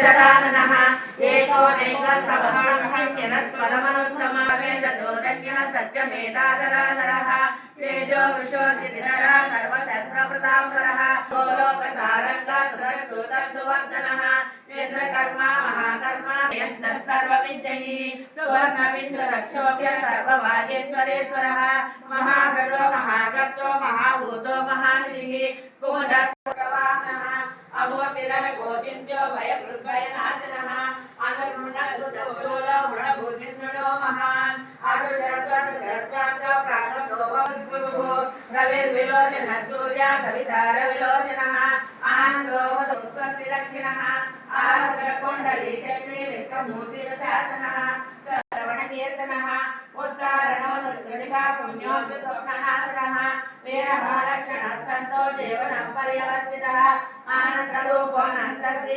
सदाननः एको नैकस्तमहंयनत्पदमनुत्तमा वेदतोदन्यः सत्यमेतादरादरः तेजो वृषोदितिधरः सर्वशस्त्रप्रताम्बरः गोलोकसारङ्गः सुदर्दूतर्दुवर्धनः इन्द्रकर्मा महाकर्मा यन्तः सर्वविजयी सुवर्णबिन्दुरक्षोभ्य सर्वभागेश्वरेश्वरः महाहृदो महागर्तो महाभूतो महानिधिः कुमुदप्रवाहनः अमोतिरन गोचिन्त्यो भयभृद्भयनाशनः अनुर्मृणकृतशूलो मृणभूतिर्मृणो महान् आदुर्जस्वसुदस्वास्य प्राणसोमगुरुः रविर्विलोचनः सूर्या सवितारविलोचनः आनन्दोहतो स्वस्तिलक्षिणः आनन्दकुण्डली चक्री विष्णुमूर्तिरशासनः श्रवणकीर्तनः उत्तारणो दुष्कृतिका पुण्यो दुःस्वप्ननाशनः वीरः लक्षणः सन्तो जीवनः पर्यवस्थितः आनन्दरूपो अनन्तश्री